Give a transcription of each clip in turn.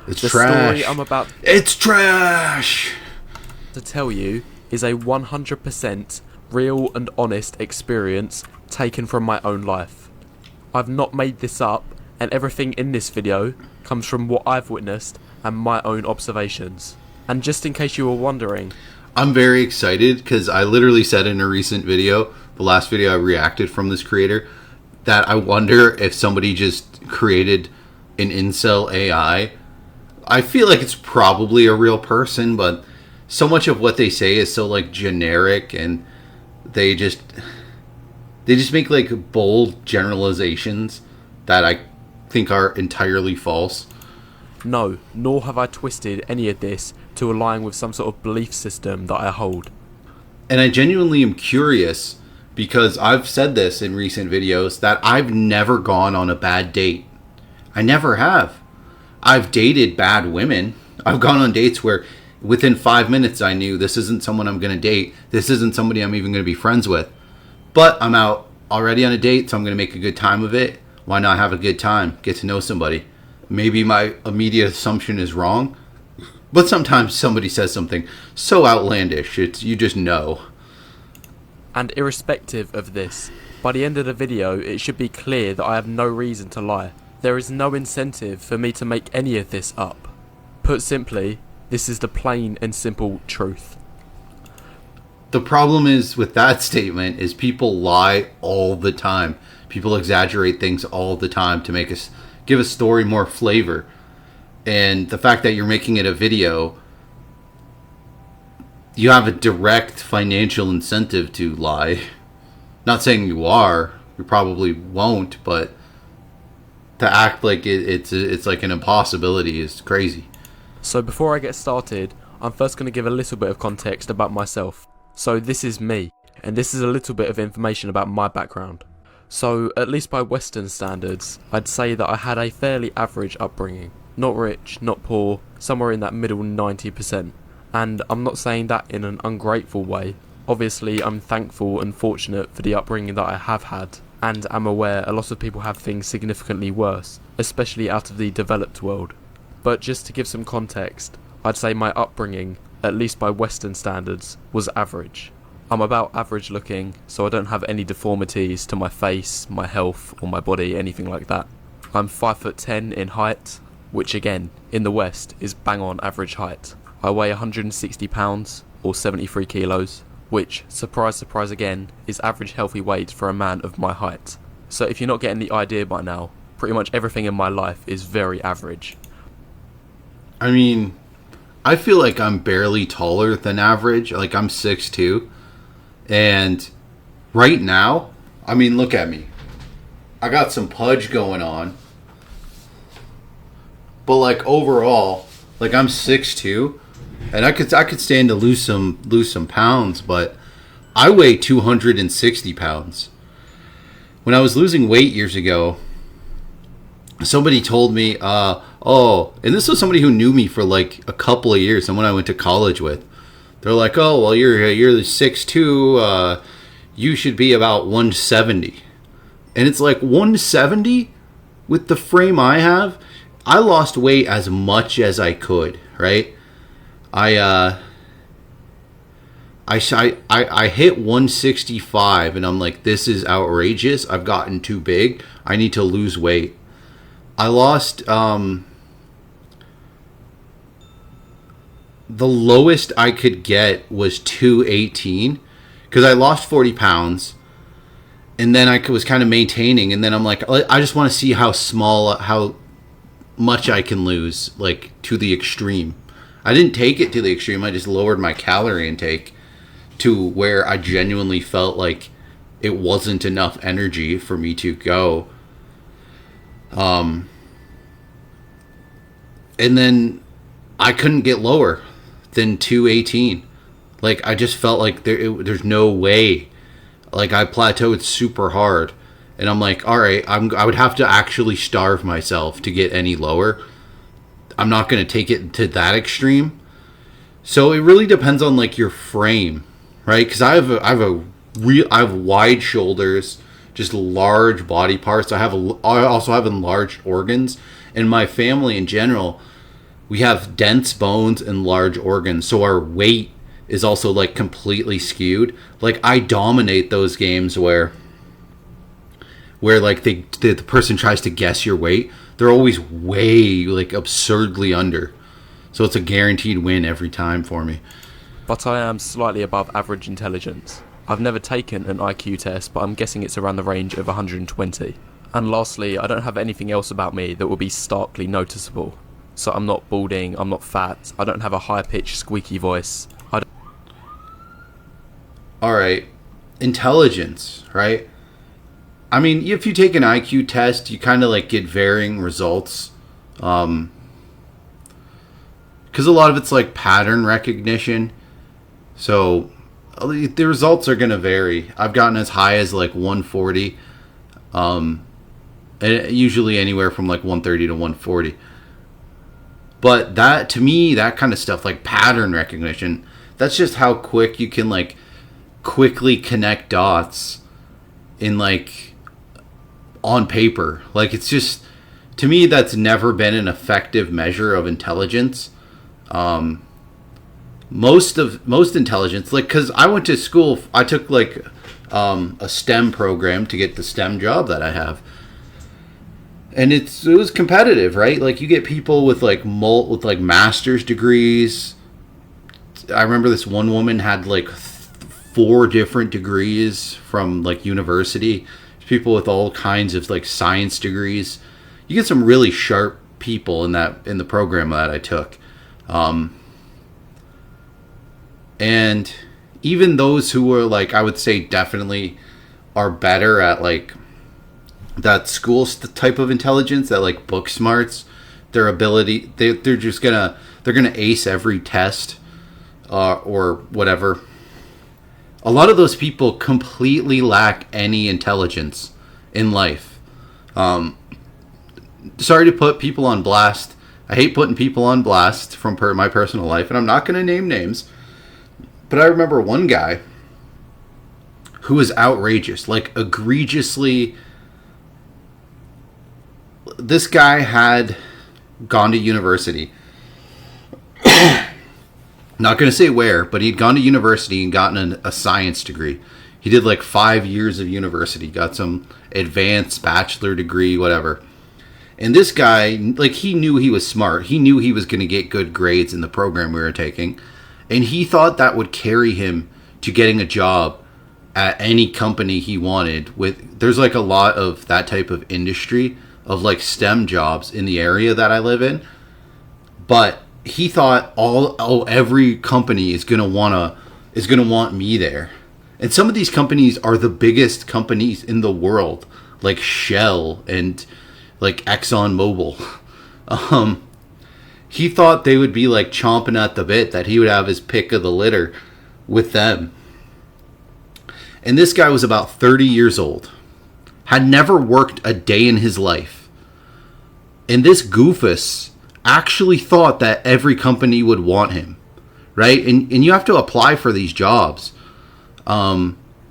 It's The trash. story I'm about It's trash. to tell you is a 100% real and honest experience taken from my own life. I've not made this up, and everything in this video comes from what I've witnessed and my own observations. And just in case you were wondering, I'm very excited because I literally said in a recent video, the last video I reacted from this creator, that I wonder if somebody just created an incel AI. I feel like it's probably a real person, but so much of what they say is so like generic, and they just make like bold generalizations that I think are entirely false. no, nor have I twisted any of this to align with some sort of belief system that I hold. And I genuinely am curious because I've said this in recent videos that I've never gone on a bad date. I never have. I've dated bad women. I've gone on dates where within 5 minutes I knew this isn't someone I'm going to date. This isn't somebody I'm even going to be friends with. But I'm out already on a date, so I'm going to make a good time of it. Why not have a good time? Get to know somebody. Maybe my immediate assumption is wrong, but sometimes somebody says something so outlandish, you just know. And irrespective of this, by the end of the video it should be clear that I have no reason to lie. There is no incentive for me to make any of this up. Put simply, this is the plain and simple truth. The problem is with that statement is people lie all the time. People exaggerate things all the time to make us give a story more flavor. And the fact that you're making it a video, you have a direct financial incentive to lie. Not saying you are, you probably won't, but to act like it's like an impossibility is crazy. So before I get started, I'm first going to give a little bit of context about myself. So this is me, and this is a little bit of information about my background. So, at least by Western standards, I'd say that I had a fairly average upbringing. Not rich, not poor, somewhere in that middle 90%. And I'm not saying that in an ungrateful way. Obviously, I'm thankful and fortunate for the upbringing that I have had, and am aware a lot of people have things significantly worse, especially out of the developed world. But just to give some context, I'd say my upbringing, at least by Western standards, was average. I'm about average looking, so I don't have any deformities to my face, my health, or my body, anything like that. I'm 5'10" in height, which again, in the West, is bang on average height. I weigh 160 pounds, or 73 kilos, which, surprise surprise again, is average healthy weight for a man of my height. So if you're not getting the idea by now, pretty much everything in my life is very average. I mean, I feel like I'm barely taller than average. Like I'm 6'2". And right now, I mean, look at me. I got some pudge going on. But like overall, like I'm 6'2", and I could stand to lose some pounds, but I weigh 260 pounds. When I was losing weight years ago, somebody told me, and this was somebody who knew me for like a couple of years, someone I went to college with. They're like, oh, well, you're 6'2", you should be about 170. And it's like 170 with the frame I have. I lost weight as much as I could, right? I hit 165 and I'm like, this is outrageous. I've gotten too big. I need to lose weight. I lost the lowest I could get was 218 because I lost 40 pounds, and then I was kind of maintaining, and then I'm like, I just want to see how much I can lose, like to the extreme. I didn't take it to the extreme. I just lowered my calorie intake to where I genuinely felt like it wasn't enough energy for me to go. And then I couldn't get lower than 218. Like I just felt like there's no way. Like I plateaued super hard, and I'm like, all right, I would have to actually starve myself to get any lower. I'm not going to take it to that extreme. So it really depends on like your frame, right? Because I have wide shoulders, just large body parts. I also have enlarged organs, and my family in general, We have dense bones and large organs, so our weight is also like completely skewed. Like I dominate those games where like the person tries to guess your weight. They're always way like absurdly under. So it's a guaranteed win every time for me. But I am slightly above average intelligence. I've never taken an IQ test, but I'm guessing it's around the range of 120. And lastly, I don't have anything else about me that will be starkly noticeable. So I'm not balding, I'm not fat, I don't have a high-pitched squeaky voice. Alright, intelligence, right? I mean, if you take an IQ test, you kind of like get varying results. Because a lot of it's like pattern recognition. So the results are going to vary. I've gotten as high as like 140. And usually anywhere from like 130 to 140. But that, to me, that kind of stuff, like pattern recognition, that's just how quick you can like quickly connect dots in like on paper. Like it's just, to me, that's never been an effective measure of intelligence. Most intelligence, like, because I went to school, I took like a STEM program to get the STEM job that I have, and it was competitive, right? Like you get people with like master's degrees. I remember this one woman had like 4 different degrees from like university. People with all kinds of like science degrees. You get some really sharp people in the program that I took. And even those who were like, I would say definitely are better at like that school type of intelligence, that like book smarts, their ability, they're gonna ace every test or whatever. A lot of those people completely lack any intelligence in life. Sorry to put people on blast. I hate putting people on blast from my personal life, and I'm not going to name names. But I remember one guy who was outrageous, like egregiously. This guy had gone to university. Not going to say where, but he'd gone to university and gotten a science degree. He did like 5 years of university, got some advanced bachelor degree, whatever. And this guy, like, he knew he was smart. He knew he was going to get good grades in the program we were taking. And he thought that would carry him to getting a job at any company he wanted. There's like a lot of that type of industry of like STEM jobs in the area that I live in. But he thought every company is gonna want me there. And some of these companies are the biggest companies in the world, like Shell and like ExxonMobil. He thought they would be like chomping at the bit, that he would have his pick of the litter with them. And this guy was about 30 years old, had never worked a day in his life. And this goofus actually thought that every company would want him, right? And you have to apply for these jobs.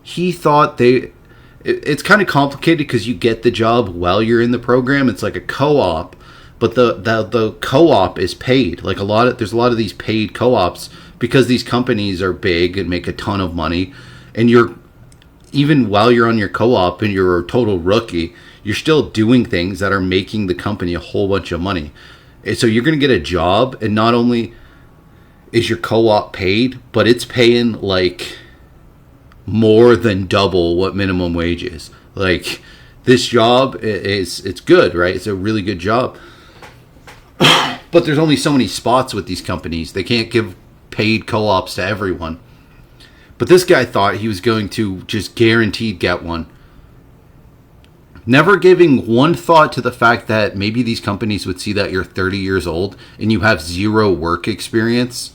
He thought it's kind of complicated because you get the job while you're in the program. It's like a co-op, but the co-op is paid. Like there's a lot of these paid co-ops because these companies are big and make a ton of money. And even while you're on your co-op and you're a total rookie, you're still doing things that are making the company a whole bunch of money. So you're going to get a job, and not only is your co-op paid, but it's paying like more than double what minimum wage is. Like this job it's good, right? It's a really good job. But there's only so many spots with these companies. They can't give paid co-ops to everyone. But this guy thought he was going to just guaranteed get one. Never giving one thought to the fact that maybe these companies would see that you're 30 years old and you have zero work experience,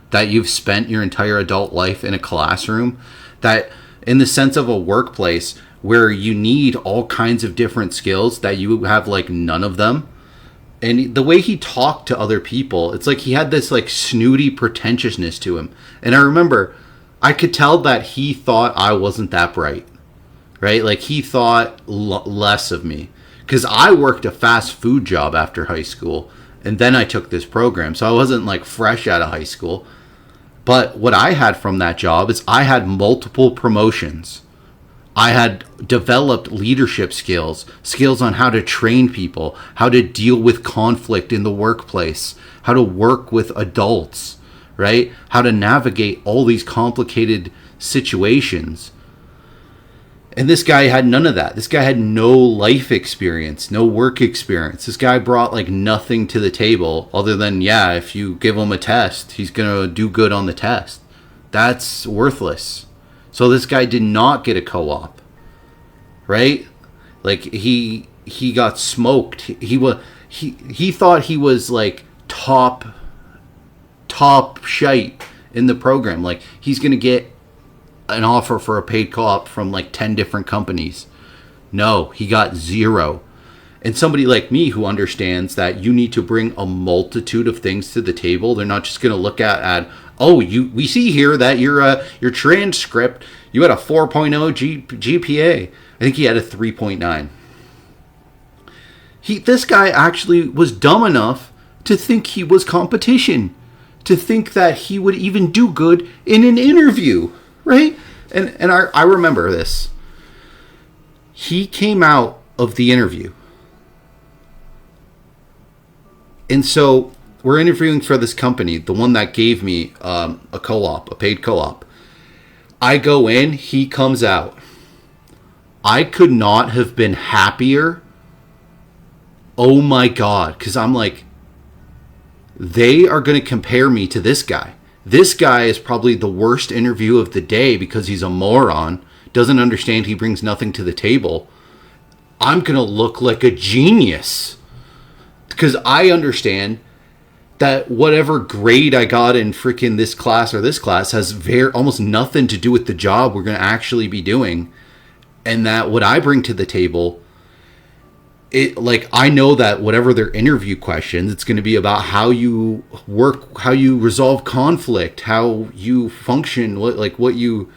that you've spent your entire adult life in a classroom, that in the sense of a workplace where you need all kinds of different skills, that you have like none of them. And the way he talked to other people, it's like he had this like snooty pretentiousness to him. And I remember I could tell that he thought I wasn't that bright. Right? Like he thought less of me, because I worked a fast food job after high school, And then I took this program. So I wasn't like fresh out of high school. But what I had from that job is I had multiple promotions. I had developed leadership skills, skills on how to train people, how to deal with conflict in the workplace, how to work with adults, right? How to navigate all these complicated situations. And this guy had none of that. This guy had no life experience, no work experience. This guy brought like nothing to the table other than, yeah, if you give him a test, he's going to do good on the test. That's worthless. So this guy did not get a co-op, right? Like he got smoked. He thought he was like top shite in the program. Like he's going to get an offer for a paid co-op from like 10 different companies. No, he got 0. And somebody like me who understands that you need to bring a multitude of things to the table. They're not just going to look at we see here that your transcript, you had a 4.0 GPA. I think he had a 3.9. This guy actually was dumb enough to think he was competition, to think that he would even do good in an interview. Right? And I remember this. He came out of the interview. And so we're interviewing for this company, the one that gave me a co-op, a paid co-op. I go in, he comes out. I could not have been happier. Oh my God. Because I'm like, they are going to compare me to this guy. This guy is probably the worst interview of the day because he's a moron, doesn't understand he brings nothing to the table. I'm going to look like a genius because I understand that whatever grade I got in freaking this class or this class has almost nothing to do with the job we're going to actually be doing. And that what I bring to the table, I know that whatever their interview questions, it's going to be about how you work, how you resolve conflict, how you function, what you're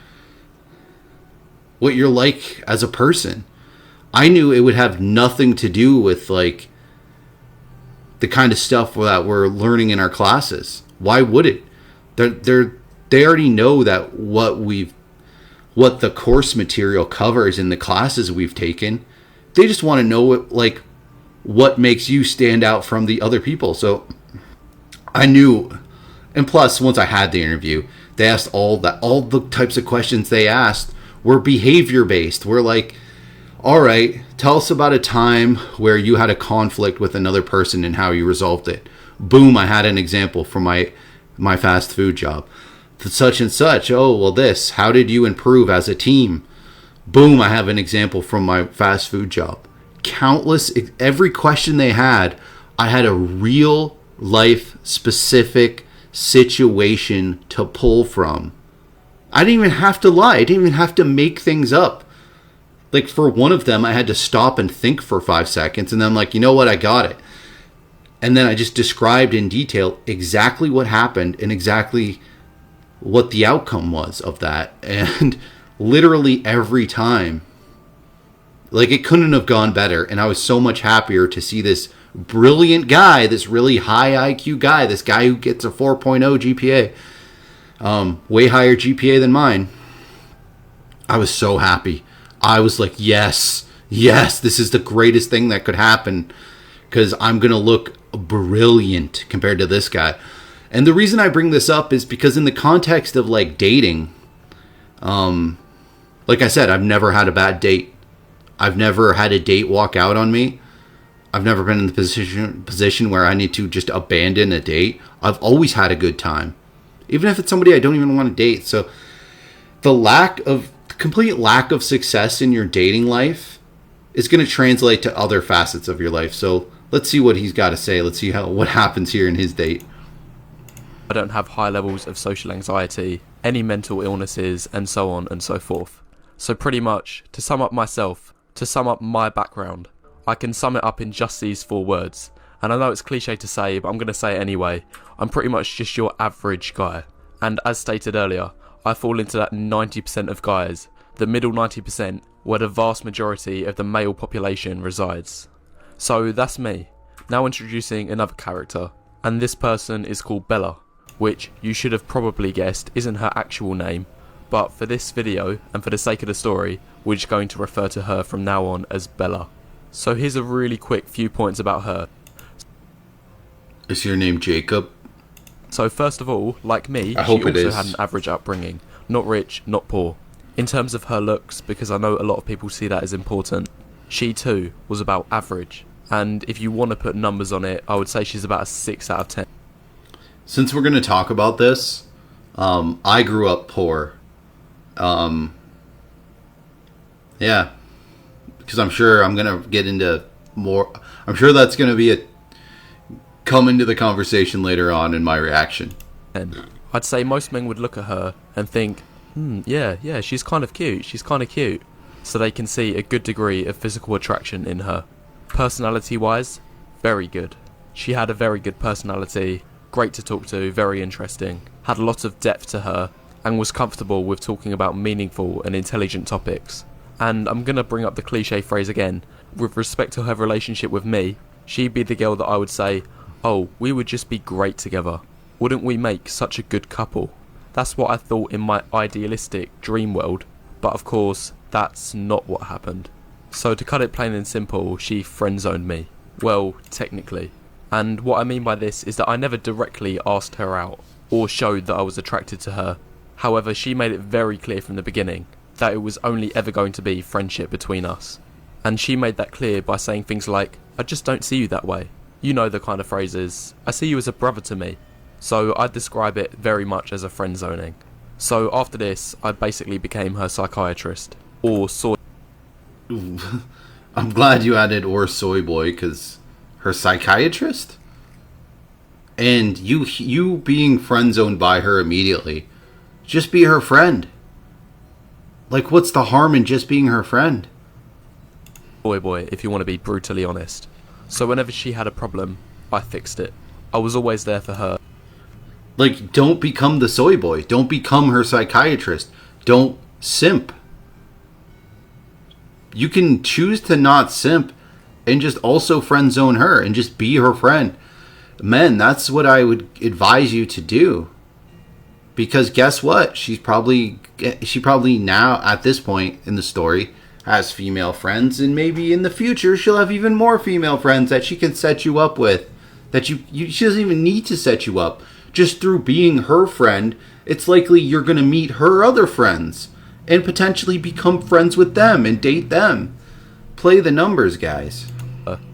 like as a person. I knew it would have nothing to do with like the kind of stuff that we're learning in our classes. Why would it? They already know that what the course material covers in the classes we've taken. They just want to know what makes you stand out from the other people. So I knew, and plus once I had the interview, they asked all the types of questions they asked were behavior based. We're like, all right, tell us about a time where you had a conflict with another person and how you resolved it. Boom, I had an example from my fast food job. Such and such. Oh, well, this. How did you improve as a team? Boom, I have an example from my fast food job. Every question they had, I had a real life specific situation to pull from. I didn't even have to lie. I didn't even have to make things up. Like for one of them, I had to stop and think for 5 seconds. And then I'm like, you know what? I got it. And then I just described in detail exactly what happened and exactly what the outcome was of that. And literally every time, like it couldn't have gone better. And I was so much happier to see this brilliant guy, this really high IQ guy, this guy who gets a 4.0 GPA, way higher GPA than mine. I was so happy. I was like, yes, this is the greatest thing that could happen because I'm going to look brilliant compared to this guy. And the reason I bring this up is because in the context of like dating, like I said, I've never had a bad date. I've never had a date walk out on me. I've never been in the position where I need to just abandon a date. I've always had a good time, even if it's somebody I don't even want to date. So the complete lack of success in your dating life is going to translate to other facets of your life. So let's see what he's got to say. Let's see what happens here in his date. I don't have high levels of social anxiety, any mental illnesses, and so on and so forth. So pretty much, to sum up myself, to sum up my background, I can sum it up in just these 4 words. And I know it's cliche to say, but I'm going to say it anyway. I'm pretty much just your average guy. And as stated earlier, I fall into that 90% of guys, the middle 90%, where the vast majority of the male population resides. So that's me. Now introducing another character, and this person is called Bella, which you should have probably guessed isn't her actual name, but for this video and for the sake of the story, we're just going to refer to her from now on as Bella. So here's a really quick few points about her. Is your name Jacob? So first of all, like me, she also had an average upbringing. Not rich, not poor. In terms of her looks, because I know a lot of people see that as important, she too was about average. And if you want to put numbers on it, I would say she's about a 6 out of 10. Since we're going to talk about this, I grew up poor. Yeah. Because I'm sure I'm going to get into more. I'm sure that's going to be come into the conversation later on in my reaction. And I'd say most men would look at her and think, yeah, she's kind of cute. So they can see a good degree of physical attraction in her. Personality-wise, very good. She had a very good personality, great to talk to, very interesting, had a lot of depth to her, and was comfortable with talking about meaningful and intelligent topics. And I'm going to bring up the cliche phrase again. With respect to her relationship with me, she'd be the girl that I would say, oh, we would just be great together. Wouldn't we make such a good couple? That's what I thought in my idealistic dream world, but of course, that's not what happened. So to cut it plain and simple, she friend-zoned me. Well, technically. And what I mean by this is that I never directly asked her out, or showed that I was attracted to her. However, she made it very clear from the beginning that it was only ever going to be friendship between us. And she made that clear by saying things like, I just don't see you that way. You know the kind of phrases, I see you as a brother to me. So I'd describe it very much as a friend zoning. So after this, I basically became her psychiatrist. Or soy. I'm glad you added or soy boy, because her psychiatrist? And you being friend zoned by her immediately. Just be her friend. Like, what's the harm in just being her friend? Boy, if you want to be brutally honest. So whenever she had a problem, I fixed it. I was always there for her. Like, don't become the soy boy. Don't become her psychiatrist. Don't simp. You can choose to not simp and just also friend zone her and just be her friend. Men, that's what I would advise you to do. Because guess what? She probably now, at this point in the story, has female friends, and maybe in the future she'll have even more female friends that she can set you up with. That she doesn't even need to set you up. Just through being her friend, it's likely you're going to meet her other friends and potentially become friends with them and date them. Play the numbers, guys.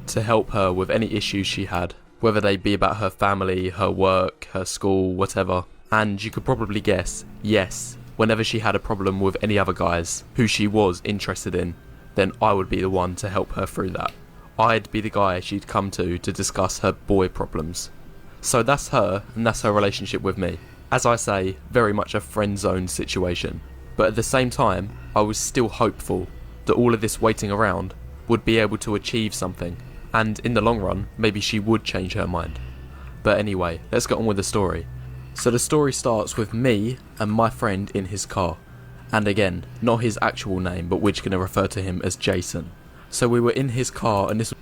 To help her with any issues she had, whether they be about her family, her work, her school, whatever. And you could probably guess, yes, whenever she had a problem with any other guys who she was interested in, then I would be the one to help her through that. I'd be the guy she'd come to discuss her boy problems. So that's her, and that's her relationship with me. As I say, very much a friend zone situation. But at the same time, I was still hopeful that all of this waiting around would be able to achieve something. And in the long run, maybe she would change her mind. But anyway, let's get on with the story. So the story starts with me and my friend in his car. And again, not his actual name, but we're just going to refer to him as Jason. So we were in his car, and this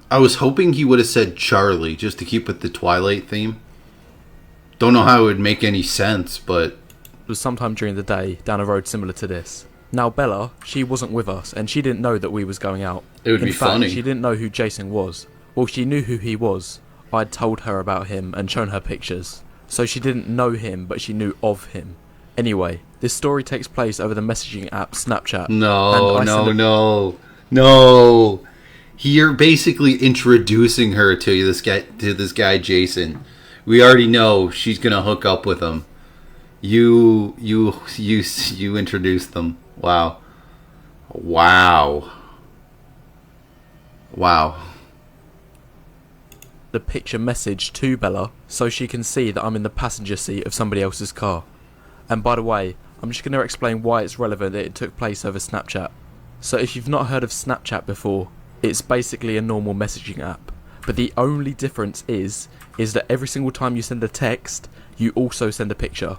I was hoping he would have said Charlie, just to keep with the Twilight theme. Don't know how it would make any sense, but was sometime during the day, down a road similar to this. Now Bella, she wasn't with us, and she didn't know that we was going out. It would be funny. She didn't know who Jason was. Well, she knew who he was. I'd told her about him and shown her pictures. So she didn't know him, but she knew of him. Anyway, this story takes place over the messaging app Snapchat. No. You're basically introducing her to this guy Jason. We already know she's gonna hook up with him. You introduced them. Wow. The picture message to Bella so she can see that I'm in the passenger seat of somebody else's car. And by the way, I'm just going to explain why it's relevant that it took place over Snapchat. So if you've not heard of Snapchat before, it's basically a normal messaging app. But the only difference is that every single time you send a text, you also send a picture.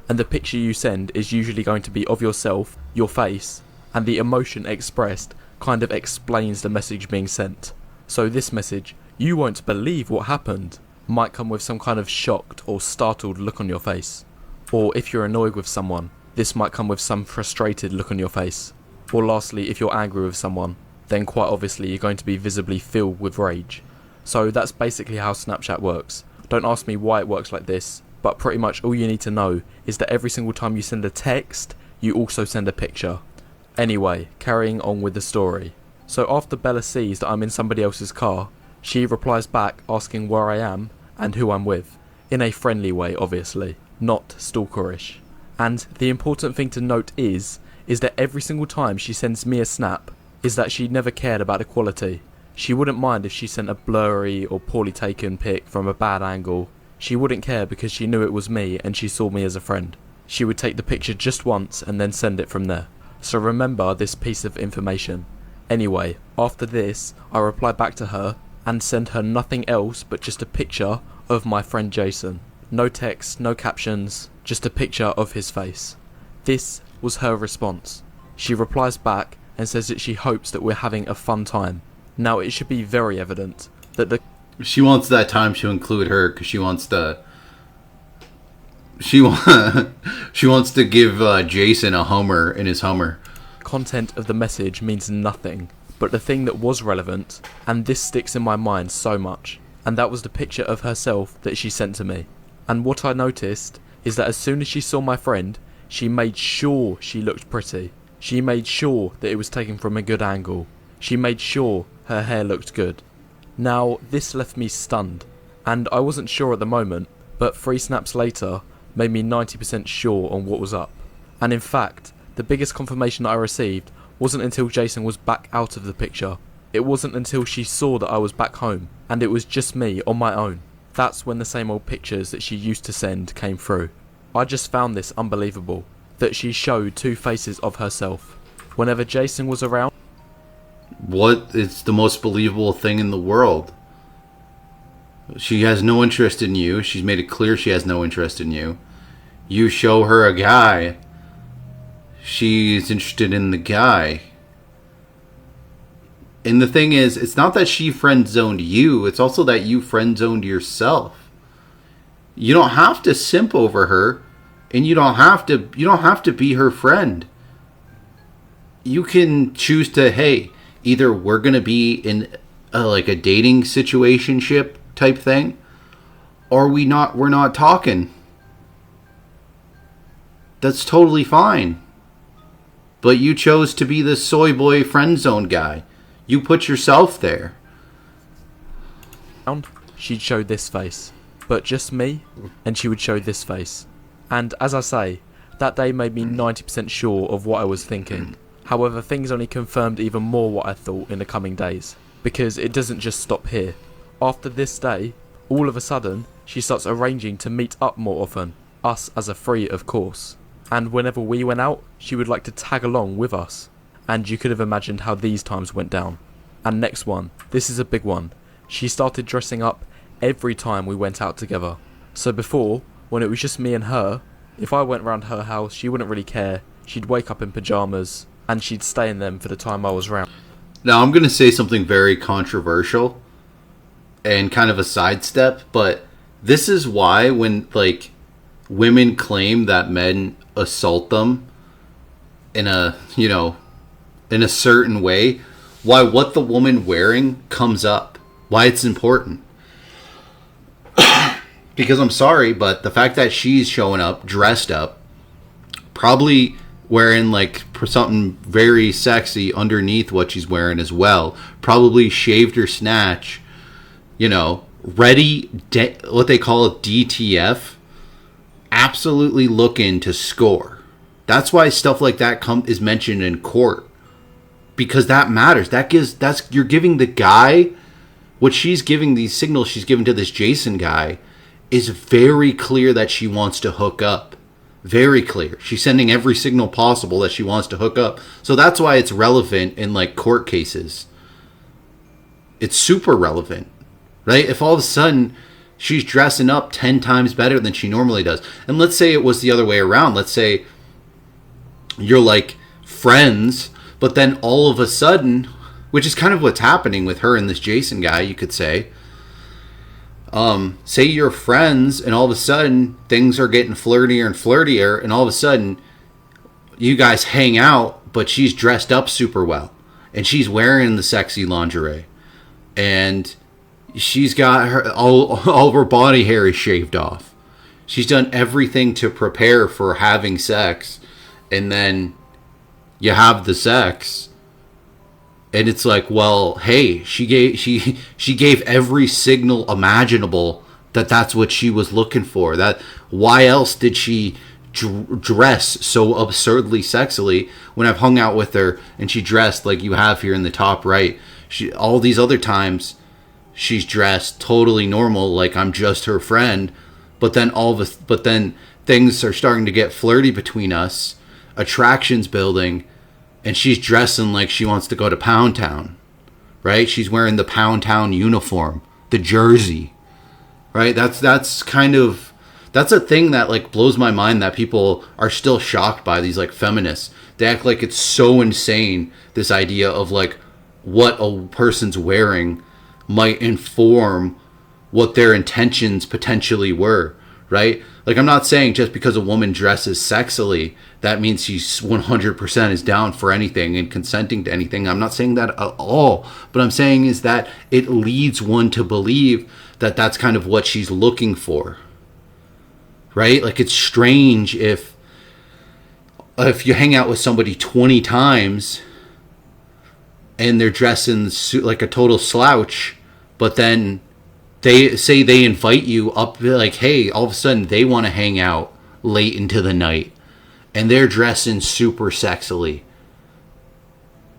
And the picture you send is usually going to be of yourself, your face, and the emotion expressed kind of explains the message being sent. So this message, you won't believe what happened might come with some kind of shocked or startled look on your face. Or if you're annoyed with someone, this might come with some frustrated look on your face. Or lastly, if you're angry with someone, then quite obviously you're going to be visibly filled with rage. So that's basically how Snapchat works. Don't ask me why it works like this, but pretty much all you need to know is that every single time you send a text, you also send a picture. Anyway, carrying on with the story. So after Bella sees that I'm in somebody else's car, she replies back asking where I am and who I'm with. In a friendly way, obviously, not stalkerish. And the important thing to note is that every single time she sends me a snap, is that she never cared about the quality. She wouldn't mind if she sent a blurry or poorly taken pic from a bad angle. She wouldn't care because she knew it was me and she saw me as a friend. She would take the picture just once and then send it from there. So remember this piece of information. Anyway, after this, I replied back to her and sent her nothing else but just a picture of my friend Jason. No text, no captions, just a picture of his face. This was her response. She replies back and says that she hopes that we're having a fun time. Now it should be very evident that she wants that time to include her because she wants to. She wants to give Jason a Hummer in his Hummer. Content of the message means nothing, but the thing that was relevant, and this sticks in my mind so much, and that was the picture of herself that she sent to me. And what I noticed is that as soon as she saw my friend, she made sure she looked pretty. She made sure that it was taken from a good angle. She made sure her hair looked good. Now, this left me stunned, and I wasn't sure at the moment, but 3 snaps later made me 90% sure on what was up. And in fact, the biggest confirmation that I received wasn't until Jason was back out of the picture. It wasn't until she saw that I was back home, and it was just me on my own. That's when the same old pictures that she used to send came through. I just found this unbelievable, that she showed 2 faces of herself. Whenever Jason was around, what is the most believable thing in the world? She has no interest in you. She's made it clear she has no interest in you. You show her a guy. She's interested in the guy. And the thing is, it's not that she friend-zoned you. It's also that you friend-zoned yourself. You don't have to simp over her. And you don't have to be her friend. You can choose to, hey, either we're going to be in a dating situationship type thing, or we're not talking. That's totally fine. But you chose to be the soy boy friend zone guy. You put yourself there. she'd show this face. But just me, and she would show this face. And as I say, that day made me 90% sure of what I was thinking. However, things only confirmed even more what I thought in the coming days. Because it doesn't just stop here. After this day, all of a sudden, she starts arranging to meet up more often. Us as a free, of course. And whenever we went out, she would like to tag along with us. And you could have imagined how these times went down. And next one, this is a big one. She started dressing up every time we went out together. So before, when it was just me and her, if I went round her house, she wouldn't really care. She'd wake up in pyjamas, and she'd stay in them for the time I was round. Now, I'm going to say something very controversial and kind of a sidestep, but this is why when, like, women claim that men assault them in a, you know, in a certain way, why what the woman wearing comes up, why it's important. Because I'm sorry, but the fact that she's showing up, dressed up, probably wearing like something very sexy underneath what she's wearing as well, probably shaved her snatch, you know, ready, what they call it, DTF, absolutely looking to score. That's why stuff like that is mentioned in court, because that matters. You're giving the guy what she's giving. These signals she's giving to this Jason guy is very clear that she wants to hook up. Very clear. She's sending every signal possible that she wants to hook up. So that's why it's relevant in like court cases. It's super relevant, right? If all of a sudden she's dressing up 10 times better than she normally does. And let's say it was the other way around. Let's say you're like friends, but then all of a sudden, which is kind of what's happening with her and this Jason guy, you could say, Say you're friends and all of a sudden things are getting flirtier and flirtier, and all of a sudden you guys hang out, but she's dressed up super well and she's wearing the sexy lingerie and she's got all of her body hair is shaved off. She's done everything to prepare for having sex, and then you have the sex. And it's like, well, hey, she gave every signal imaginable that that's what she was looking for. That why else did she dress so absurdly sexily when I've hung out with her and she dressed like you have here in the top right? All these other times she's dressed totally normal, like I'm just her friend. But then things are starting to get flirty between us. Attraction's building. And she's dressing like she wants to go to Pound Town, right? She's wearing the Pound Town uniform, the jersey, right? That's a thing that like blows my mind, that people are still shocked by, these like feminists. They act like it's so insane, this idea of like what a person's wearing might inform what their intentions potentially were, right? Like, I'm not saying just because a woman dresses sexily that means she's 100% is down for anything and consenting to anything. I'm not saying that at all. But I'm saying is that it leads one to believe that that's kind of what she's looking for, right? Like, it's strange if you hang out with somebody 20 times and they're dressing like a total slouch, but then they say they invite you up, like, hey, all of a sudden they want to hang out late into the night and they're dressing super sexily.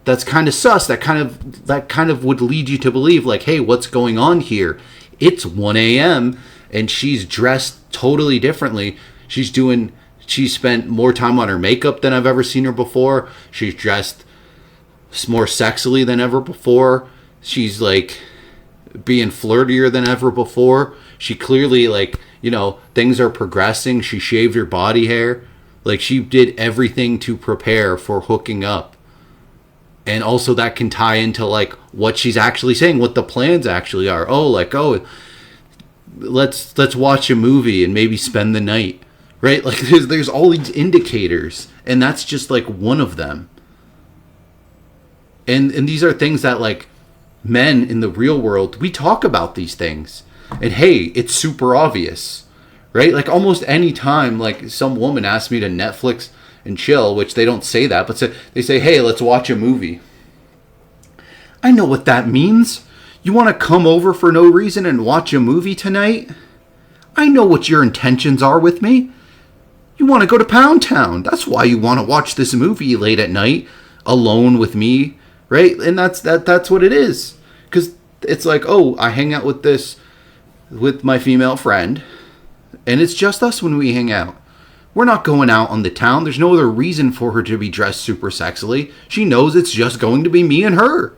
That's kind of sus. That kind of would lead you to believe, like, hey, what's going on here? It's 1 a.m. and she's dressed totally differently. She spent more time on her makeup than I've ever seen her before. She's dressed more sexily than ever before. She's like being flirtier than ever before. She clearly, like, you know, things are progressing. She shaved her body hair. Like, she did everything to prepare for hooking up. And also that can tie into like what she's actually saying, what the plans actually are. Let's watch a movie and maybe spend the night, right? Like, there's all these indicators, and that's just like one of them. And these are things that, like, men in the real world, we talk about these things, and hey, it's super obvious, right? Like, almost any time, like, some woman asks me to Netflix and chill, which they don't say that, but they say, hey, let's watch a movie. I know what that means. You want to come over for no reason and watch a movie tonight? I know what your intentions are with me. You want to go to Pound Town. That's why you want to watch this movie late at night alone with me, right? And that's what it is. Because it's like, oh, I hang out with my female friend, and it's just us when we hang out. We're not going out on the town. There's no other reason for her to be dressed super sexily. She knows it's just going to be me and her.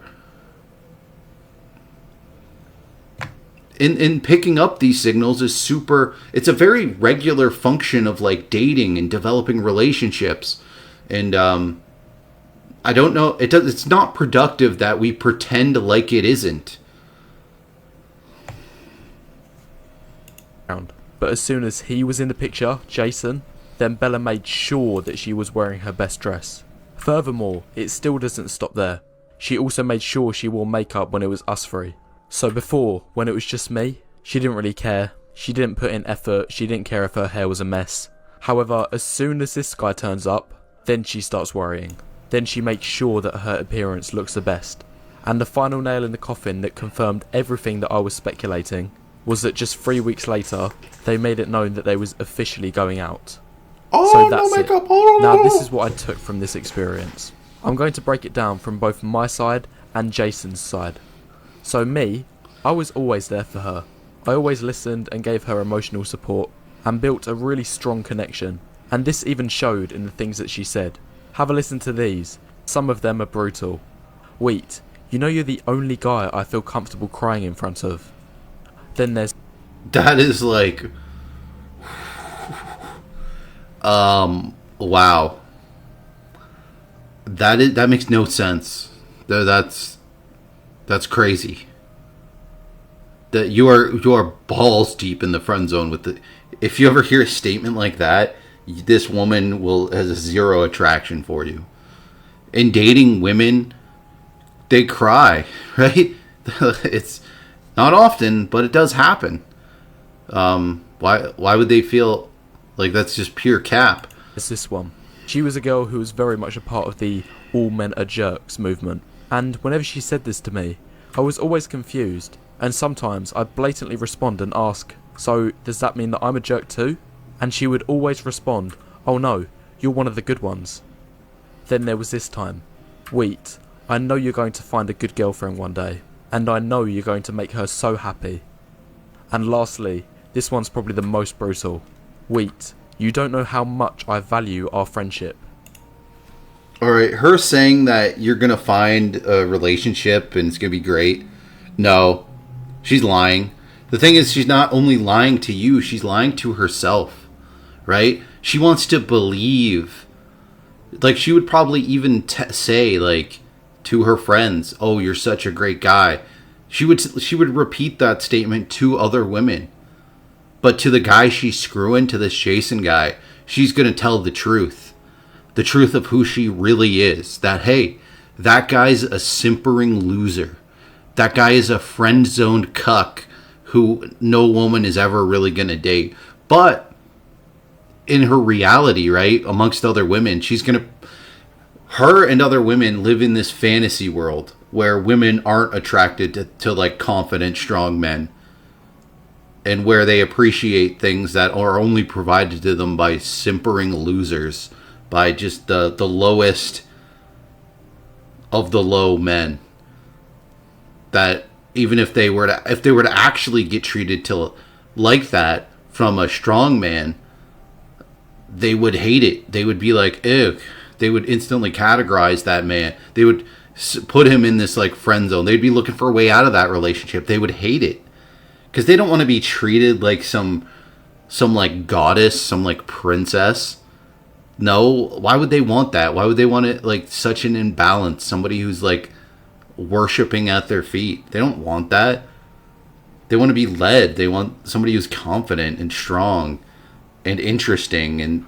In picking up these signals it's a very regular function of like dating and developing relationships. And I don't know, it's not productive that we pretend like it isn't. But as soon as he was in the picture, Jason, then Bella made sure that she was wearing her best dress. Furthermore, it still doesn't stop there. She also made sure she wore makeup when it was us three. So before, when it was just me, she didn't really care. She didn't put in effort. She didn't care if her hair was a mess. However, as soon as this guy turns up, then she starts worrying. Then she makes sure that her appearance looks the best. And the final nail in the coffin that confirmed everything that I was speculating was that just 3 weeks later, they made it known that they was officially going out. Oh, so that's no makeup. it. Oh, no. Now this is what I took from this experience. I'm going to break it down from both my side and Jason's side. So me, I was always there for her. I always listened and gave her emotional support and built a really strong connection. And this even showed in the things that she said. Have a listen to these. Some of them are brutal. Wheat, you know you're the only guy I feel comfortable crying in front of. Then there's... That is like... wow. That makes no sense. That's crazy. that you are balls deep in the friend zone with the. If you ever hear a statement like that, this woman has a zero attraction for you. In dating women, they cry, right? It's not often, but it does happen. Why would they feel like that's just pure cap? It's this one. She was a girl who was very much a part of the all men are jerks movement. And whenever she said this to me, I was always confused. And sometimes I'd blatantly respond and ask, so does that mean that I'm a jerk too? And she would always respond, oh no, you're one of the good ones. Then there was this time. Wheat, I know you're going to find a good girlfriend one day. And I know you're going to make her so happy. And lastly, this one's probably the most brutal. Wheat, you don't know how much I value our friendship. Alright, her saying that you're going to find a relationship and it's going to be great. No, she's lying. The thing is, she's not only lying to you, she's lying to herself. Right? She wants to believe. Like, she would probably even say, like, to her friends, oh, you're such a great guy. She would repeat that statement to other women. But to the guy she's screwing, to this Jason guy, she's going to tell the truth. The truth of who she really is. That, hey, that guy's a simpering loser. That guy is a friend-zoned cuck who no woman is ever really going to date. But in her reality, right, amongst other women, she's going to... Her and other women live in this fantasy world where women aren't attracted to like confident, strong men, and where they appreciate things that are only provided to them by simpering losers, by just the lowest of the low men. That even if they were to actually get treated like that from a strong man, they would hate it. They would be like, ew. They would instantly categorize that man. They would put him in this like friend zone. They'd be looking for a way out of that relationship. They would hate it because they don't want to be treated like some like goddess, some like princess. No, why would they want that? Why would they want it like such an imbalance? Somebody who's like worshiping at their feet. They don't want that. They want to be led. They want somebody who's confident and strong and interesting, and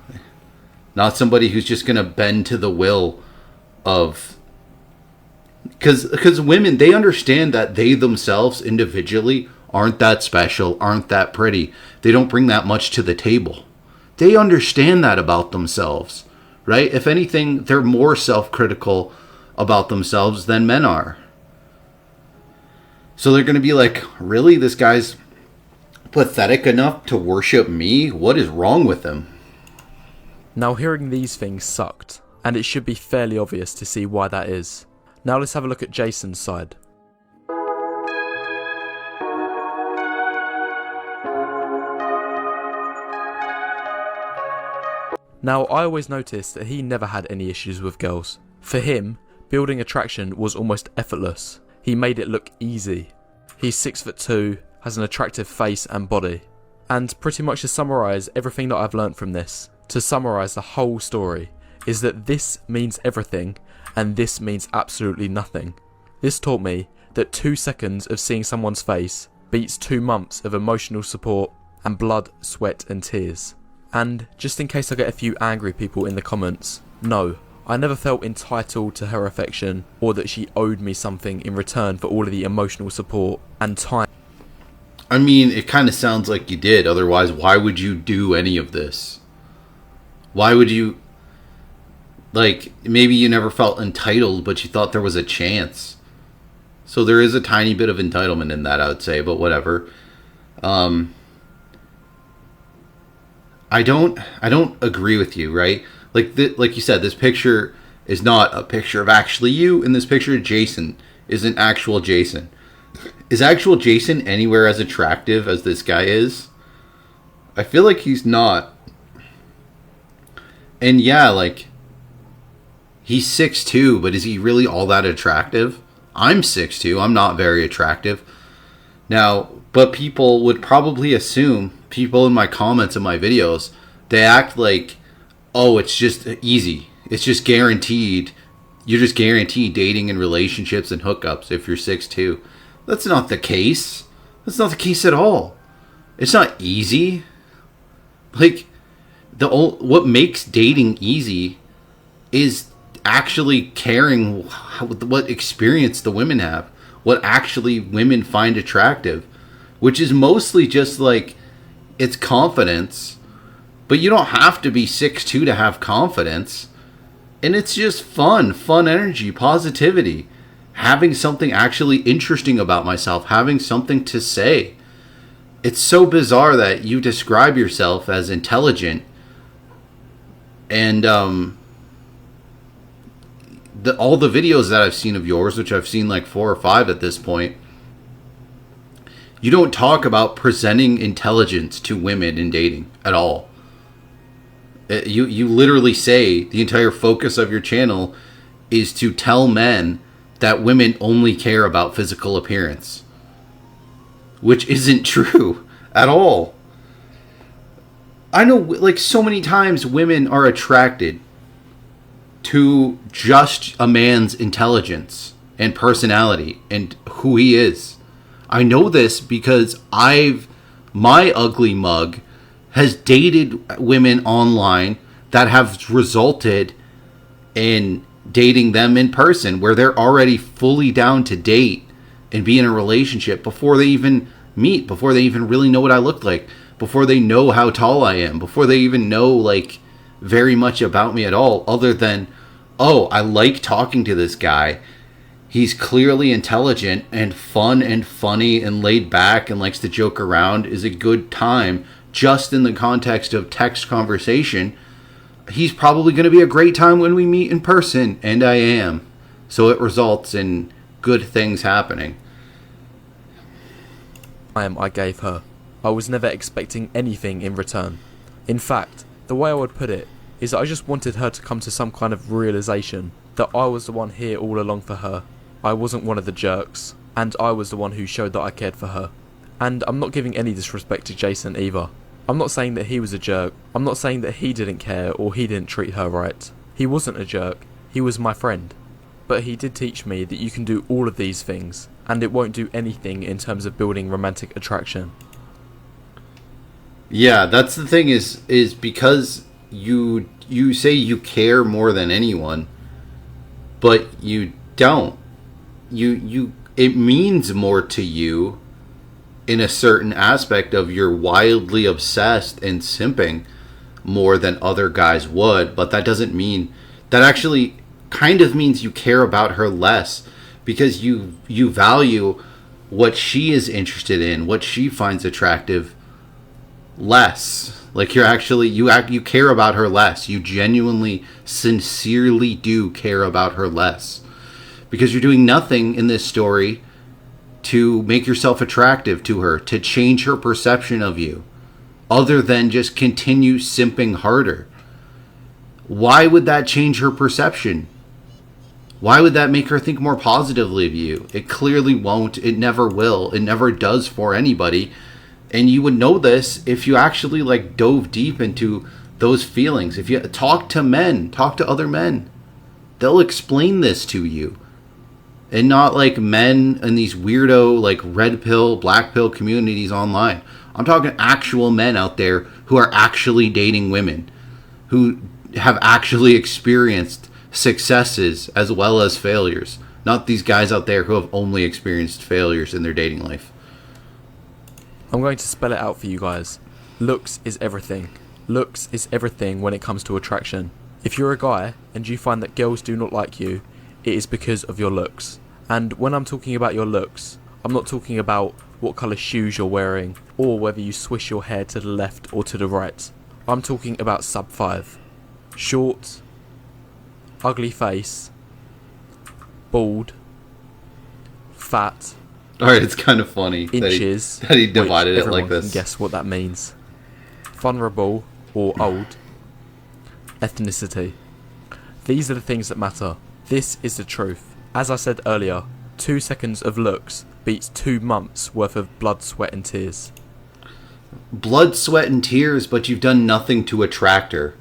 not somebody who's just going to bend to the will of... Because women, they understand that they themselves individually aren't that special, aren't that pretty. They don't bring that much to the table. They understand that about themselves, right? If anything, they're more self-critical about themselves than men are. So they're going to be like, really? This guy's pathetic enough to worship me? What is wrong with him? Now, hearing these things sucked, and it should be fairly obvious to see why that is. Now let's have a look at Jason's side. Now, I always noticed that he never had any issues with girls. For him, building attraction was almost effortless. He made it look easy. He's 6'2", has an attractive face and body. And pretty much to summarise everything that I've learnt from this, to summarise the whole story, is that this means everything and this means absolutely nothing. This taught me that 2 seconds of seeing someone's face beats 2 months of emotional support and blood, sweat and tears. And just in case I get a few angry people in the comments, no, I never felt entitled to her affection or that she owed me something in return for all of the emotional support and time. I mean, it kind of sounds like you did. Otherwise, why would you do any of this? Why would you... Like, maybe you never felt entitled, but you thought there was a chance. So there is a tiny bit of entitlement in that, I would say, but whatever. I don't agree with you, right? Like you said, this picture is not a picture of actually you. In this picture, Jason isn't actual Jason. Is actual Jason anywhere as attractive as this guy is? I feel like he's not. And yeah, like, he's 6'2", but is he really all that attractive? I'm 6'2", I'm not very attractive. Now, but people would probably assume, people in my comments in my videos, they act like, oh, it's just easy. It's just guaranteed. You're just guaranteed dating and relationships and hookups if you're 6'2". That's not the case. That's not the case at all. It's not easy. Like, what makes dating easy is actually caring what experience the women have, what actually women find attractive, which is mostly just like, it's confidence, but you don't have to be 6'2" to have confidence. And it's just fun energy, positivity, having something actually interesting about myself, having something to say. It's so bizarre that you describe yourself as intelligent, and all the videos that I've seen of yours, which I've seen like 4 or 5 at this point, you don't talk about presenting intelligence to women in dating at all. You literally say the entire focus of your channel is to tell men that women only care about physical appearance, which isn't true at all. I know, like, so many times women are attracted to just a man's intelligence and personality and who he is. I know this because my ugly mug has dated women online that have resulted in dating them in person, where they're already fully down to date and be in a relationship before they even meet, before they even really know what I look like, before they know how tall I am, before they even know like very much about me at all, other than, oh, I like talking to this guy. He's clearly intelligent and fun and funny and laid back and likes to joke around, is a good time just in the context of text conversation. He's probably going to be a great time when we meet in person, and I am. So it results in good things happening. I gave her. I was never expecting anything in return. In fact, the way I would put it is that I just wanted her to come to some kind of realization that I was the one here all along for her. I wasn't one of the jerks, and I was the one who showed that I cared for her. And I'm not giving any disrespect to Jason either. I'm not saying that he was a jerk. I'm not saying that he didn't care or he didn't treat her right. He wasn't a jerk. He was my friend. But he did teach me that you can do all of these things, and it won't do anything in terms of building romantic attraction. Yeah, that's the thing, is because you say you care more than anyone, but you don't. It means more to you in a certain aspect of, you're wildly obsessed and simping more than other guys would, but that doesn't mean, that actually kind of means you care about her less, because you value what she is interested in, what she finds attractive, less. Like, you care about her less. You genuinely, sincerely do care about her less, because you're doing nothing in this story to make yourself attractive to her, to change her perception of you, other than just continue simping harder. Why would that change her perception? Why would that make her think more positively of you? It clearly won't. It never will. It never does for anybody. And you would know this if you actually like dove deep into those feelings. If you talk to men, talk to other men, they'll explain this to you. And not like men in these weirdo like red pill, black pill communities online. I'm talking actual men out there who are actually dating women, who have actually experienced successes as well as failures. Not these guys out there who have only experienced failures in their dating life. I'm going to spell it out for you guys. Looks is everything. Looks is everything when it comes to attraction. If you're a guy and you find that girls do not like you, it is because of your looks. And when I'm talking about your looks, I'm not talking about what colour shoes you're wearing or whether you swish your hair to the left or to the right. I'm talking about sub 5. Short, ugly face, bald, fat. Alright, it's kind of funny inches, that he divided it like this. Can guess what that means. Vulnerable or old. Ethnicity. These are the things that matter. This is the truth. As I said earlier, 2 seconds of looks beats 2 months worth of blood, sweat and tears. Blood, sweat and tears, but you've done nothing to attract her.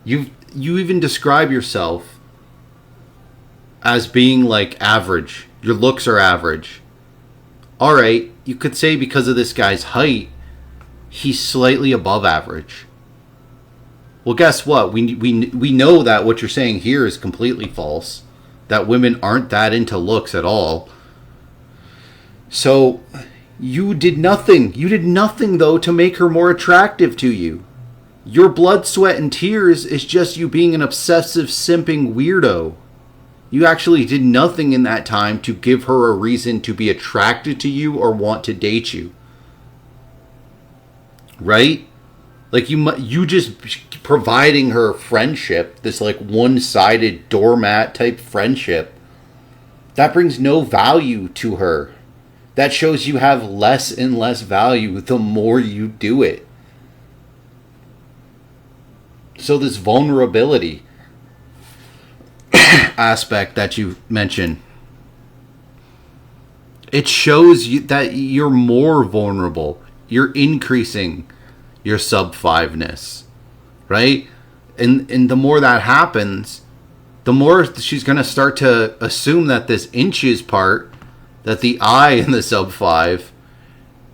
You even describe yourself as being like average. Your looks are average. Alright, you could say because of this guy's height, he's slightly above average. Well, guess what? We know that what you're saying here is completely false. That women aren't that into looks at all. So you did nothing. You did nothing, though, to make her more attractive to you. Your blood, sweat, and tears is just you being an obsessive, simping weirdo. You actually did nothing in that time to give her a reason to be attracted to you or want to date you. Right? Like, you just providing her friendship, this, like, one-sided doormat type friendship, that brings no value to her. That shows you have less and less value the more you do it. So this vulnerability aspect that you mentioned, it shows you that you're more vulnerable. You're increasing your sub 5-ness, right? And the more that happens, the more she's going to start to assume that this inches part, that the I in the sub 5,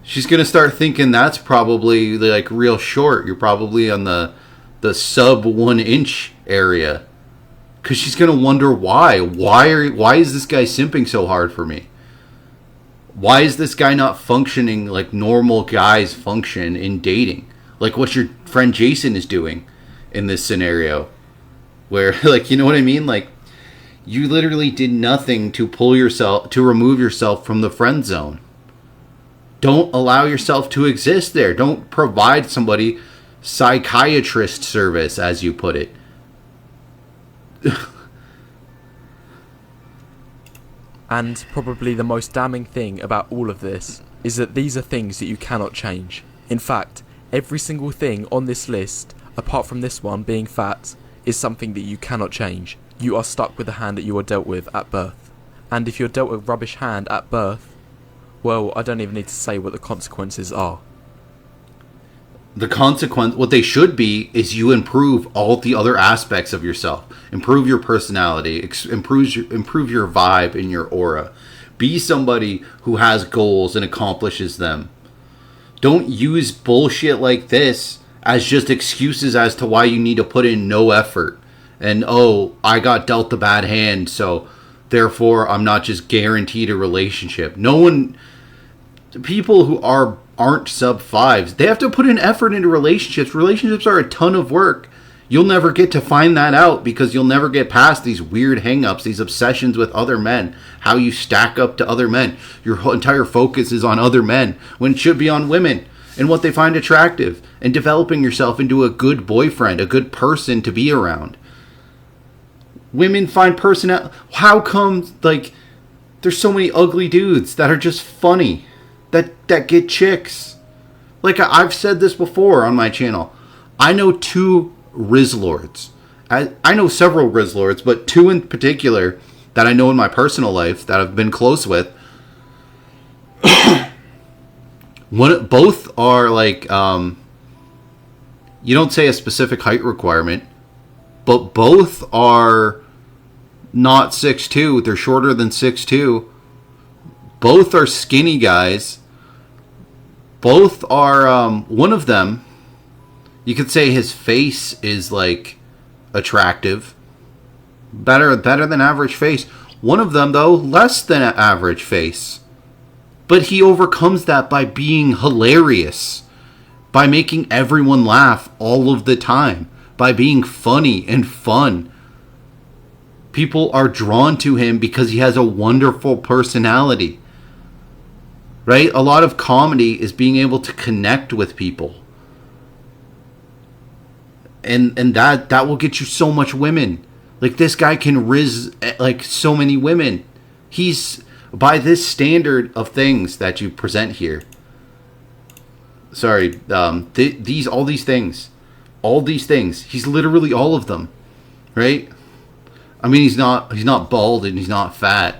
she's going to start thinking that's probably like real short. You're probably on the sub 1 inch area. Because she's going to wonder why. Why is this guy simping so hard for me? Why is this guy not functioning like normal guys function in dating? Like what your friend Jason is doing in this scenario. Where, like, you know what I mean? Like, you literally did nothing to remove yourself from the friend zone. Don't allow yourself to exist there. Don't provide somebody psychiatrist service, as you put it. And probably the most damning thing about all of this is that these are things that you cannot change. In fact, every single thing on this list, apart from this one being fat, is something that you cannot change. You are stuck with the hand that you are dealt with at birth. And if you're dealt a rubbish hand at birth, well, I don't even need to say what the consequences are. The consequence, what they should be, is you improve all the other aspects of yourself. Improve your personality, improve your vibe and your aura. Be somebody who has goals and accomplishes them. Don't use bullshit like this as just excuses as to why you need to put in no effort. And, oh, I got dealt a bad hand, so therefore I'm not just guaranteed a relationship. People who aren't sub 5s, they have to put in effort into relationships. Relationships are a ton of work. You'll never get to find that out because you'll never get past these weird hang-ups, these obsessions with other men, how you stack up to other men. Your entire focus is on other men when it should be on women and what they find attractive, and developing yourself into a good boyfriend, a good person to be around. Women find personality. How come, like, there's so many ugly dudes that are just funny, that get chicks? Like, I've said this before on my channel. I know 2 Riz Lords. I know several Riz Lords, but 2 in particular that I know in my personal life that I've been close with. Both are like, you don't say a specific height requirement, but both are not 6'2". They're shorter than 6'2". Both are skinny guys. Both are, one of them, you could say his face is like attractive. Better than average face. One of them, though, less than average face. But he overcomes that by being hilarious. By making everyone laugh all of the time. By being funny and fun. People are drawn to him because he has a wonderful personality. Right? A lot of comedy is being able to connect with people. And that will get you so much women. Like, this guy can riz like so many women. He's, by this standard of things that you present here. Sorry, all these things. He's literally all of them. Right? I mean, he's not bald and he's not fat.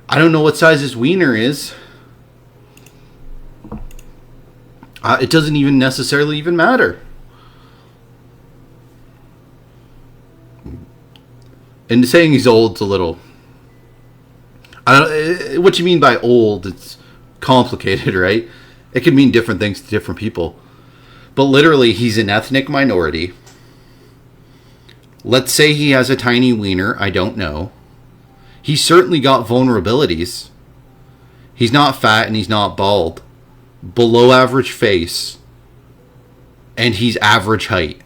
I don't know what size his wiener is. It doesn't even necessarily even matter. And saying he's old's a little... what you mean by old, it's complicated, right? It can mean different things to different people. But literally, he's an ethnic minority. Let's say he has a tiny wiener. I don't know. He's certainly got vulnerabilities. He's not fat and he's not bald. Below average face. And he's average height.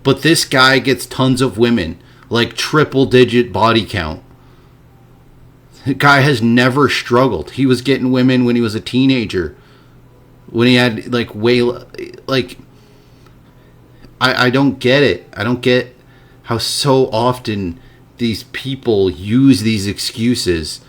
But this guy gets tons of women. Like triple digit body count. The guy has never struggled. He was getting women when he was a teenager. When he had like I don't get it. I don't get how so often these people use these excuses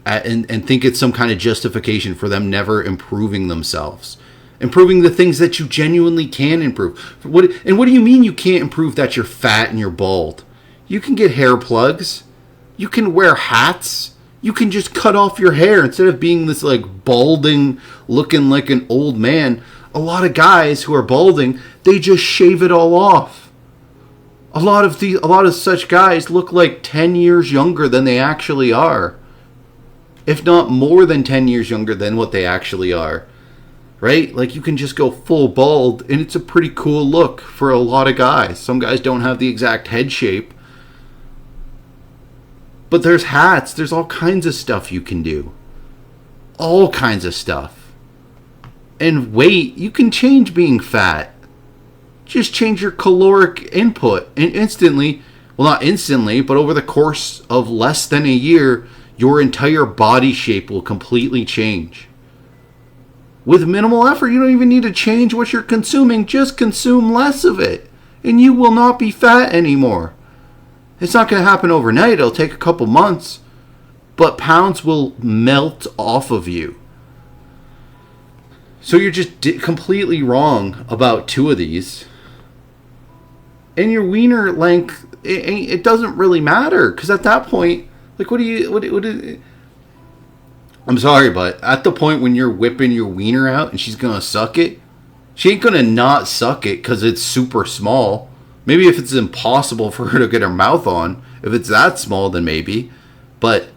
and think it's some kind of justification for them never improving themselves. Improving the things that you genuinely can improve. What do you mean you can't improve that you're fat and you're bald? You can get hair plugs. You can wear hats. You can just cut off your hair instead of being this like balding, looking like an old man. A lot of guys who are balding, they just shave it all off. A lot of such guys look like 10 years younger than they actually are. If not more than 10 years younger than what they actually are. Right? Like you can just go full bald and it's a pretty cool look for a lot of guys. Some guys don't have the exact head shape. But there's hats. There's all kinds of stuff you can do. All kinds of stuff. And weight, you can change being fat. Just change your caloric input. And instantly, well not instantly, but over the course of less than a year, your entire body shape will completely change. With minimal effort, you don't even need to change what you're consuming. Just consume less of it. And you will not be fat anymore. It's not going to happen overnight. It'll take a couple months. But pounds will melt off of you. So you're just completely wrong about two of these. And your wiener length, it doesn't really matter. Because at that point, like I'm sorry, but at the point when you're whipping your wiener out and she's going to suck it, she ain't going to not suck it because it's super small. Maybe if it's impossible for her to get her mouth on. If it's that small, then maybe. But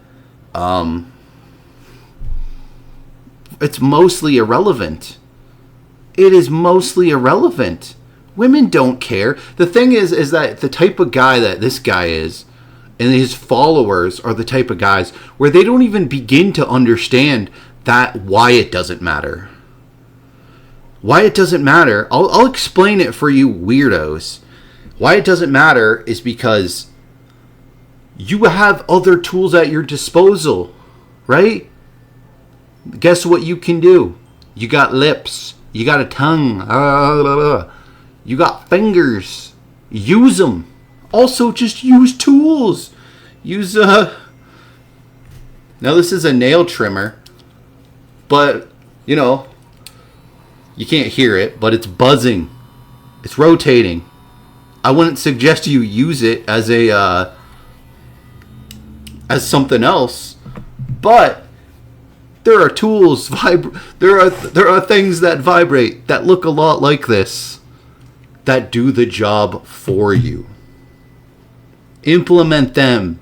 it's mostly irrelevant. It is mostly irrelevant. Women don't care. The thing is that the type of guy that this guy is, and his followers are the type of guys where they don't even begin to understand that why it doesn't matter. Why it doesn't matter, I'll explain it for you weirdos. Why it doesn't matter is because you have other tools at your disposal, right? Guess what you can do? You got lips. You got a tongue. You got fingers. Use them. Also, just use tools. Use now this is a nail trimmer, but you know, you can't hear it, but it's buzzing. It's rotating. I wouldn't suggest you use it as a as something else, but there are tools. There are things that vibrate that look a lot like this that do the job for you. Implement them.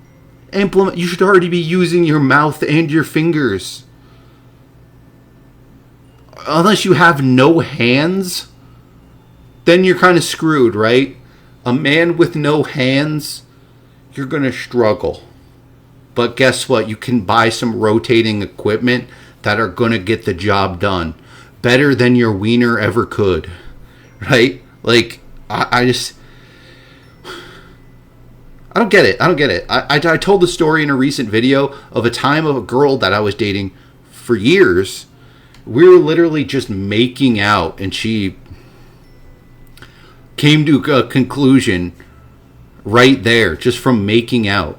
You should already be using your mouth and your fingers. Unless you have no hands, then you're kind of screwed, right? A man with no hands, you're going to struggle. But guess what? You can buy some rotating equipment that are going to get the job done. Better than your wiener ever could. Right? Like, I don't get it. I told the story in a recent video of a time of a girl that I was dating for years. We were literally just making out, and she came to a conclusion right there, just from making out.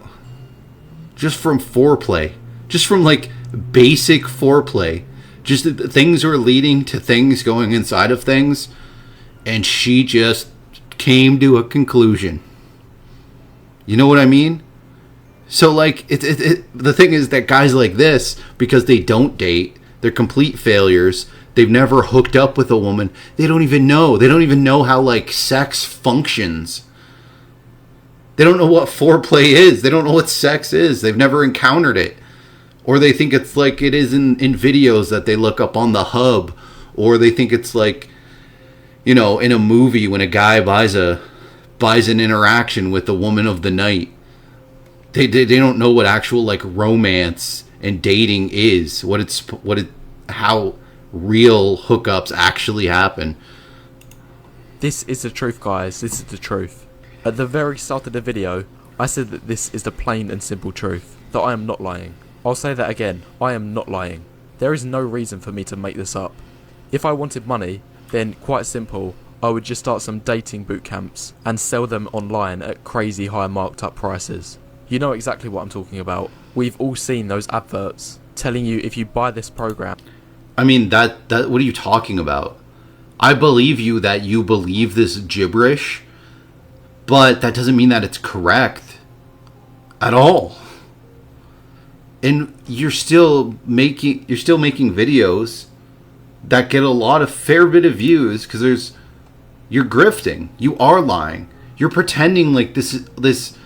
Just from foreplay. Just from, like, basic foreplay. Just things were leading to things going inside of things, and she just came to a conclusion. You know what I mean? So, like, the thing is that guys like this, because they don't date, they're complete failures. They've never hooked up with a woman. They don't even know. They don't even know how, like, sex functions. They don't know what foreplay is. They don't know what sex is. They've never encountered it. Or they think it's like it is in videos that they look up on the hub. Or they think it's like, you know, in a movie when a guy buys an interaction with the woman of the night. They don't know what actual like romance and dating is. How real hookups actually happen. This is the truth, guys. This is the truth. At the very start of the video, I said that this is the plain and simple truth. That I am not lying. I'll say that again. I am not lying. There is no reason for me to make this up. If I wanted money, then quite simple, I would just start some dating boot camps and sell them online at crazy high marked up prices. You know exactly what I'm talking about. We've all seen those adverts telling you if you buy this program. I mean, that what are you talking about? I believe you that you believe this gibberish, but that doesn't mean that it's correct at all. And you're still making videos that get a lot of fair bit of views because you're grifting. You are lying. You're pretending like this.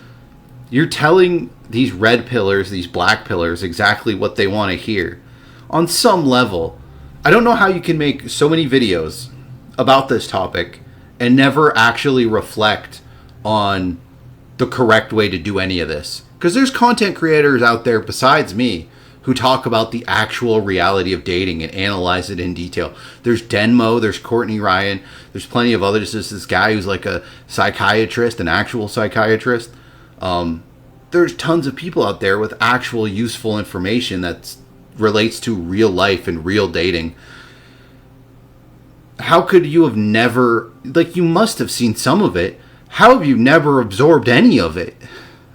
You're telling these red pillars, these black pillars, exactly what they want to hear. On some level, I don't know how you can make so many videos about this topic and never actually reflect on the correct way to do any of this. Because there's content creators out there besides me who talk about the actual reality of dating and analyze it in detail. There's Denmo, there's Courtney Ryan, there's plenty of others. There's this guy who's like a psychiatrist, an actual psychiatrist. There's tons of people out there with actual useful information that relates to real life and real dating. How could you have never, like, you must have seen some of it. How have you never absorbed any of it?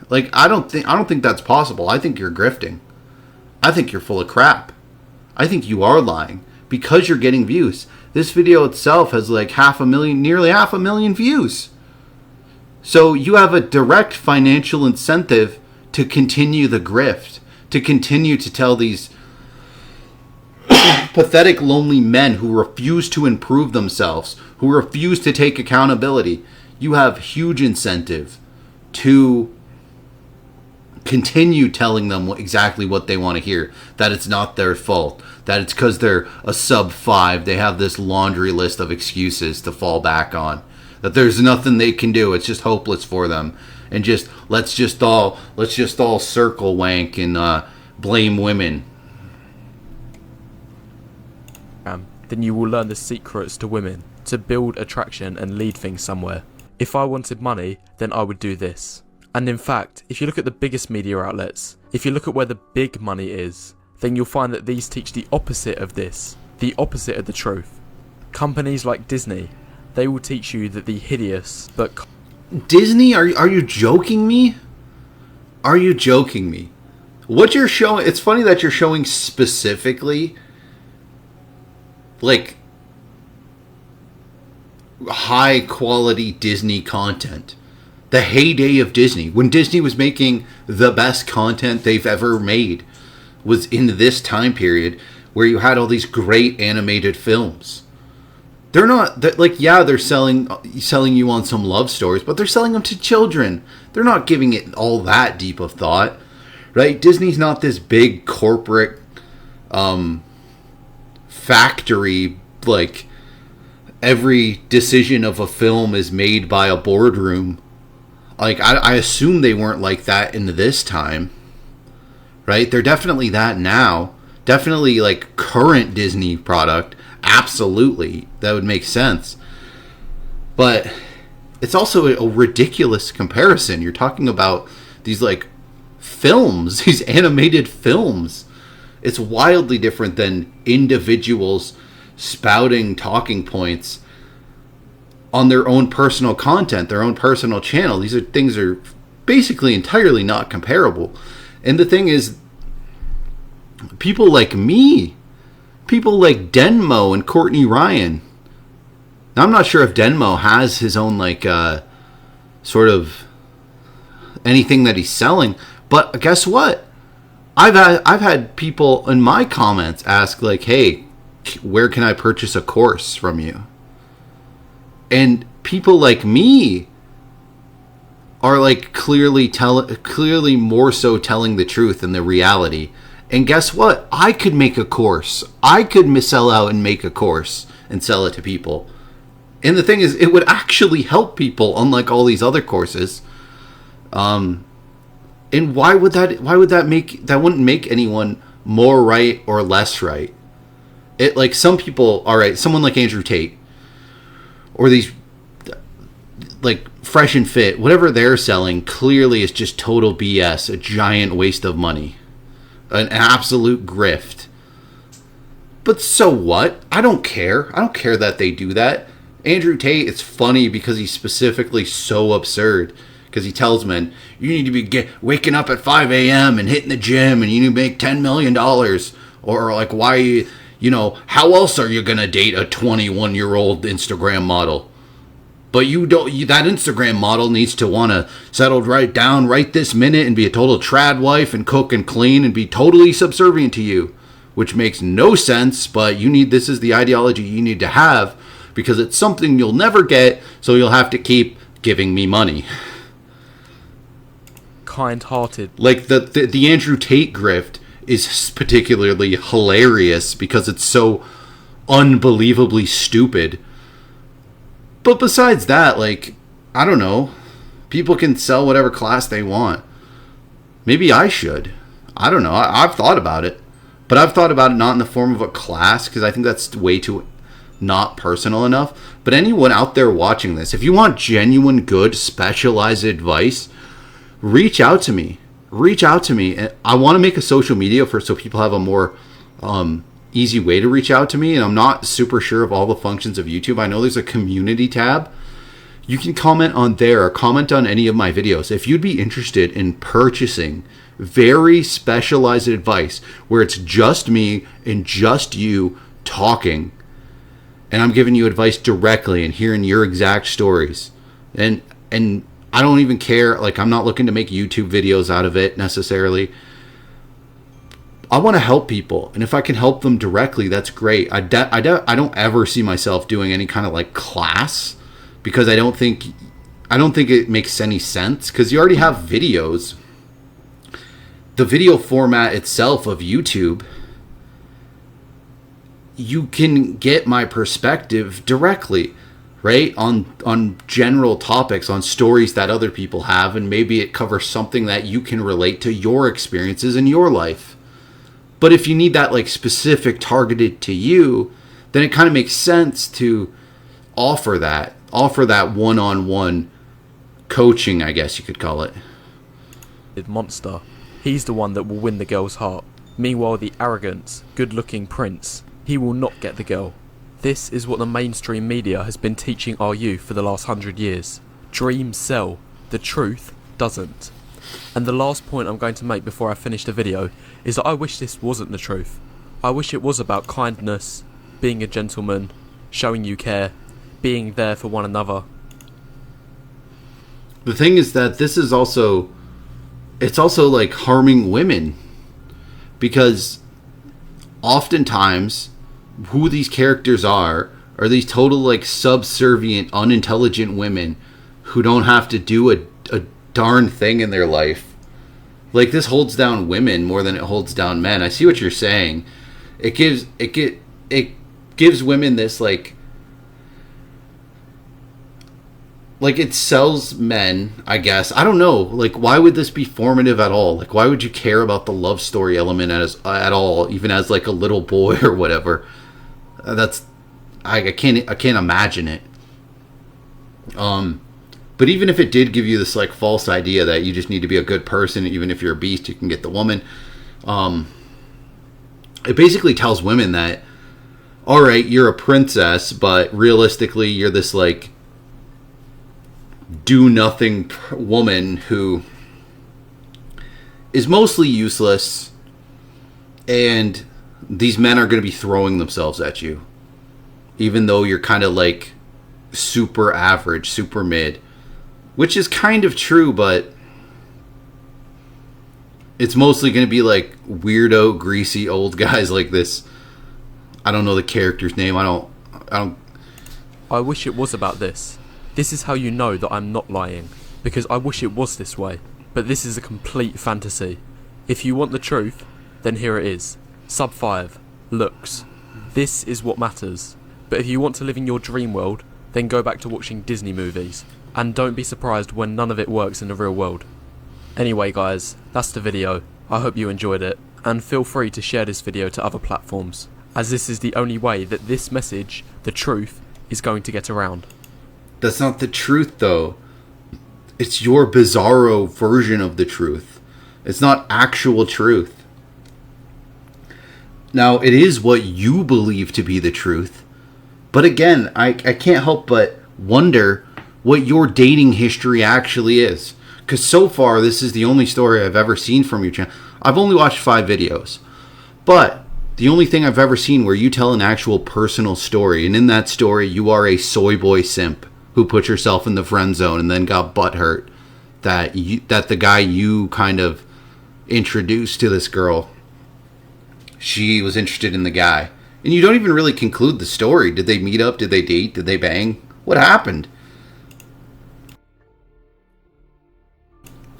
Like, I don't think that's possible. I think you're grifting. I think you're full of crap. I think you are lying because you're getting views. This video itself has like nearly half a million views. So you have a direct financial incentive to continue the grift, to continue to tell these pathetic, lonely men who refuse to improve themselves, who refuse to take accountability. You have huge incentive to continue telling them exactly what they want to hear. That it's not their fault. That it's because they're a sub 5. They have this laundry list of excuses to fall back on. That there's nothing they can do. It's just hopeless for them. And let's just all circle wank and blame women. Then you will learn the secrets to women, to build attraction and lead things somewhere. If I wanted money, then I would do this. And in fact, if you look at the biggest media outlets, if you look at where the big money is, then you'll find that these teach the opposite of this, the opposite of the truth. Companies like Disney, they will teach you that the hideous but... Disney? Are you joking me? Are you joking me? What you're showing... It's funny that you're showing specifically, like, high quality Disney content. The heyday of Disney, when Disney was making the best content they've ever made, was in this time period where you had all these great animated films. They're not like, yeah, they're selling you on some love stories, but they're selling them to children. They're not giving it all that deep of thought, right? Disney's not this big corporate factory. Like, every decision of a film is made by a boardroom. Like, I assume they weren't like that in this time, right? They're definitely that now. Definitely, like, current Disney product. Absolutely. That would make sense. But it's also a ridiculous comparison. You're talking about these, like, films, these animated films. It's wildly different than individuals spouting talking points on their own personal content, their own personal channel. These things are basically entirely not comparable. And the thing is, people like me, people like Denmo and Courtney Ryan. Now, I'm not sure if Denmo has his own, like, sort of anything that he's selling, but guess what? I've had people in my comments ask, like, hey, where can I purchase a course from you? And people like me are, like, clearly more so telling the truth than the reality. And guess what? I could make a course. I could sell out and make a course and sell it to people. And the thing is, it would actually help people, unlike all these other courses. And why would that wouldn't make anyone more right or less right? It, like, some people, all right, someone like Andrew Tate, or these, like, Fresh and Fit, whatever they're selling clearly is just total BS, a giant waste of money, an absolute grift. But so what? I don't care. I don't care that they do that. Andrew Tate, it's funny because he's specifically so absurd. Because he tells men, you need to be waking up at 5 a.m. and hitting the gym, and you need to make $10 million. Or, like, why, how else are you going to date a 21-year-old Instagram model? But that Instagram model needs to want to settle right down right this minute and be a total trad wife and cook and clean and be totally subservient to you. Which makes no sense, but this is the ideology you need to have, because it's something you'll never get, so you'll have to keep giving me money. Kind-hearted. Like, the Andrew Tate grift is particularly hilarious because it's so unbelievably stupid. But besides that, like, I don't know. People can sell whatever class they want. Maybe I should. I don't know. I've thought about it. But I've thought about it not in the form of a class, because I think that's way too not personal enough. But anyone out there watching this, if you want genuine, good, specialized advice, reach out to me. And I want to make a social media so people have a more easy way to reach out to me. And I'm not super sure of all the functions of YouTube. I know there's a community tab. You can comment on there or comment on any of my videos. If you'd be interested in purchasing very specialized advice where it's just me and just you talking, and I'm giving you advice directly and hearing your exact stories, and I don't even care, like, I'm not looking to make YouTube videos out of it necessarily. I want to help people, and if I can help them directly, that's great. I don't ever see myself doing any kind of, like, class, because I don't think it makes any sense, because you already have videos. The video format itself of YouTube, you can get my perspective directly, right? On general topics, on stories that other people have, and maybe it covers something that you can relate to your experiences in your life. But if you need that, like, specific targeted to you, then it kind of makes sense to offer that one-on-one coaching, I guess you could call it. Monster. He's the one that will win the girl's heart. Meanwhile, the arrogant, good-looking prince, he will not get the girl. This is what the mainstream media has been teaching our youth for the last 100 years. Dreams sell. The truth doesn't. And the last point I'm going to make before I finish the video is that I wish this wasn't the truth. I wish it was about kindness, being a gentleman, showing you care, being there for one another. The thing is that this is also... it's also, like, harming women, because oftentimes who these characters are these total, like, subservient, unintelligent women who don't have to do a darn thing in their life. Like, this holds down women more than it holds down men. I see what you're saying. It gives women this, like, it sells men, I guess. I don't know. Like, why would this be formative at all? Like, why would you care about the love story element at all, even as, like, a little boy or whatever? I can't imagine it. But even if it did give you this, like, false idea that you just need to be a good person, even if you're a beast, you can get the woman. It basically tells women that, all right, you're a princess, but realistically, you're this, like, do-nothing woman who is mostly useless, and these men are going to be throwing themselves at you, even though you're kind of, like, super average, super mid, which is kind of true, but it's mostly going to be, like, weirdo, greasy old guys like this. I don't know the character's name. I don't. I wish it was about this. This is how you know that I'm not lying, because I wish it was this way, but this is a complete fantasy. If you want the truth, then here it is. Sub 5. Looks. This is what matters. But if you want to live in your dream world, then go back to watching Disney movies. And don't be surprised when none of it works in the real world. Anyway guys, that's the video. I hope you enjoyed it. And feel free to share this video to other platforms, as this is the only way that this message, the truth, is going to get around. That's not the truth, though. It's your bizarro version of the truth. It's not actual truth. Now, it is what you believe to be the truth. But again, I can't help but wonder what your dating history actually is. Because so far, this is the only story I've ever seen from your channel. I've only watched 5 videos. But the only thing I've ever seen where you tell an actual personal story, and in that story, you are a soy boy simp who put yourself in the friend zone and then got butthurt that the guy you kind of introduced to this girl, she was interested in the guy. And you don't even really conclude the story. Did they meet up? Did they date? Did they bang? What happened?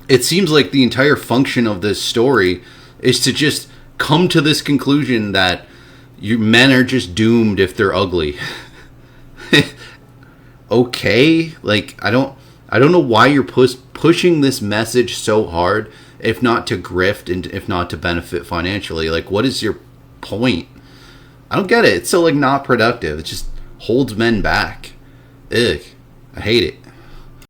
It seems like the entire function of this story is to just come to this conclusion that men are just doomed if they're ugly. Okay, like I don't know why you're pushing this message so hard, if not to grift and if not to benefit financially. Like, what is your point? I don't get it. It's so like not productive. It just holds men back. Ugh, I hate it.